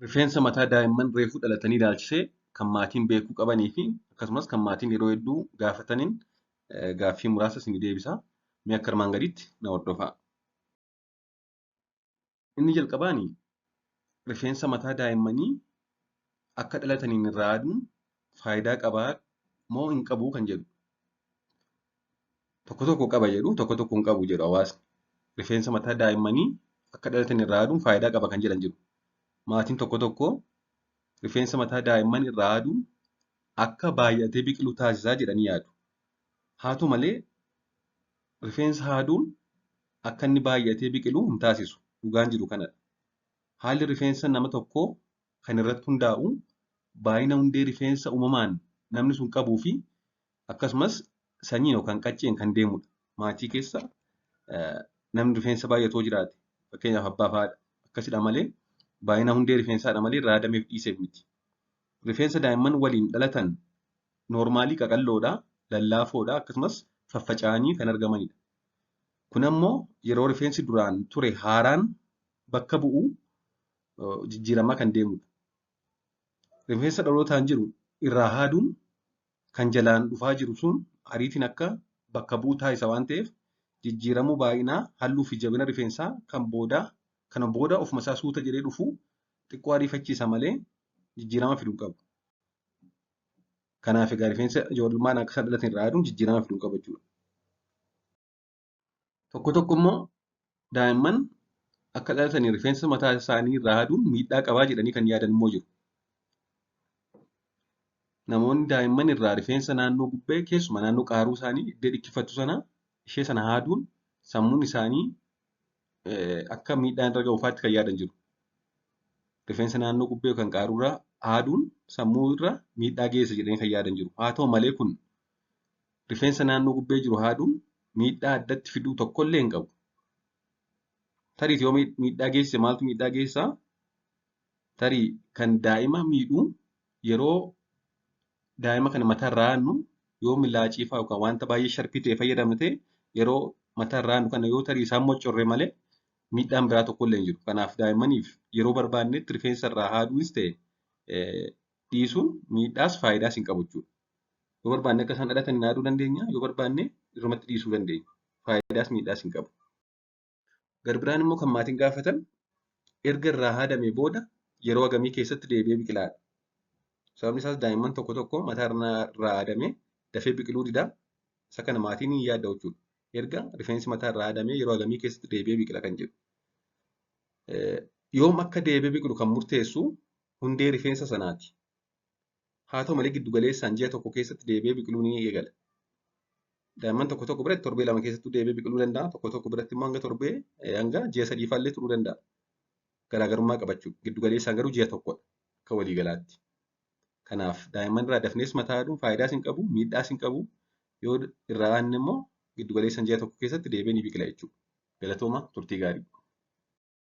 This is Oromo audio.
Rifeensa mataa daa'imman reefuu dhalatanii ilaalchisee kan maatiin beekuu qabanii fi akkasumas kan maatiin yeroo hedduu gaafataniin gaaffii muraasa isinii deebisa. Mee akka armaan gadiitti na hordofaa. Inni jalqabaani rifeensa mataa daa'immanii akka dhalataniin irraa aduun faayidaa qabaa moo hin qabuu kan jedhu. Tokko tokko qaba jedhu, tokko tokko hin qabu jedhu hawaasni. Rifeensa mataa daa'immanii akka dhalatan irraa aduun faayidaa qaba kan jedhan jiru. Maatiin tokko tokko rifeensa mataa daa'imman irraa aduun akka baay'atee biqilu taasisaa jedhanii yaadu. Haa ta'u malee rifeensa haaduun akka inni baay'atee biqilu hin taasisu. Dhugaan jiru kanadha. Haalli rifeensa nama tokkoo kan irratti hundaa'u baay'ina hundee rifeensa uumamaan namni sun qabuu fi akkasumas sanyiin yookaan qacceen kan deemudha. Maatii keessa namni rifeensa baay'atoo jiraate fakkeenyaaf abbaa fi haadha akkasidha malee baay'ina hundee rifeensaadha malee irraa adameef dhiiseef miti. Rifeensa daa'imman waliin dhalatan noormaalii qaqalloodha, lallaafoodha akkasumas faffaca'anii kan argamanidha. Kun ammoo yeroo rifeensi duraan ture haaraan bakka bu'u jijjiiramaa kan deemudha. Rifeensa dhalootaan jiru irraa haaduun kan jalaan dhufaa jiru sun ariitiin akka bakka bu'u taasisa waan ta'eef jijjiiramuu baay'inaa halluu fi jabina rifeensaa kan booda ofuma isaa suuta jedhee dhufu xiqqoo ariifachiisa malee jijjiirama fiduu qabu. Kanaaf egaa rifeensa ijoollummaan akka isaan dhalatan irraa aduun jijjiirama fiduu qaba jechuudha. Tokko tokko immoo daa'imman akka dhalatanii rifeensa mataa isaanii irraa aduun miidhaa qabaa jedhanii kan yaadan immoo jiru. Namoonni daa'imman irraa rifeensa naannoo gubbee keessumaa naannoo qaaruu isaanii iddoo dhikkifatu sana ishee sana haaduun sammuun isaanii akka miidhaan irra ga'uufaatti kan yaadan jiru. Rifeensa naannoo gubbee yookaan qaaruurraa haaduun sammuu irra miidhaa geessa jedhanii kan yaadan jiru. Haa ta'u malee kun rifeensa naannoo gubbee jiru haaduun miidhaa addatti fiduu tokkollee hin qabu. Tarii yoo miidhaa geessise maaltu miidhaa geessisaa? Tarii kan daa'ima miidhuu yeroo daa'ima kana mataa irraa haadnu yoo milaacii fa'aa yookaan wanta baay'ee sharpii ta'e fayyadamne ta'e yeroo mataa irraa haadnu kana yoo tarii isaan moccorre malee miidhaan biraa tokkollee hin jiru. Kanaaf daa'immaniif yeroo barbaannetti rifeensa irraa haaduunis ta'e dhiisuun miidhaas faayidaas hin qabu jechuudha. Yoo barbaanne akka isaan dhalatan haaduu dandeenya, yoo barbaanne irrumatti dhiisuu dandeenya. Faayidaas miidhaas hin qabu. Garbiraan immoo kan maatiin gaafatan erga irraa haadamee booda yeroo hagamii keessatti deebi'ee biqilaadha. Sababni isaas daa'imman tokko tokko mataa irraa haadamee dafee biqiluu dida. Isa kana maatiin hin yaadda jechuudha. Erga rifeensi mataa irraa haadamee yeroo hagamii keessatti deebi'ee biqila kan jedhu. Yoom akka deebi'ee biqilu kan murteessu hundee rifeensa sanaati. Haa ta'u malee giddu galeessaan ji'a tokko keessatti deebi'ee biqiluu ni eegala. Daa'imman tokko tokko biratti torbee lama keessattuu deebi'ee biqiluu danda'a. Tokko tokko biratti immoo hanga ji'a sadii faallee turuu danda'a. Garaagarummaa qabachuu. Giddu galeessaan garuu ji'a tokkodha akka waliigalaatti. Kanaaf daa'imman irraa dafnees mataa haaduun faayidaas hin qabu, miidhaas hin qabu. Yoo irraa haadne immoo giddu galeessaan ji'a tokko keessatti deebi'ee ni biqila jechuudha. Galatooma turtii gaarii.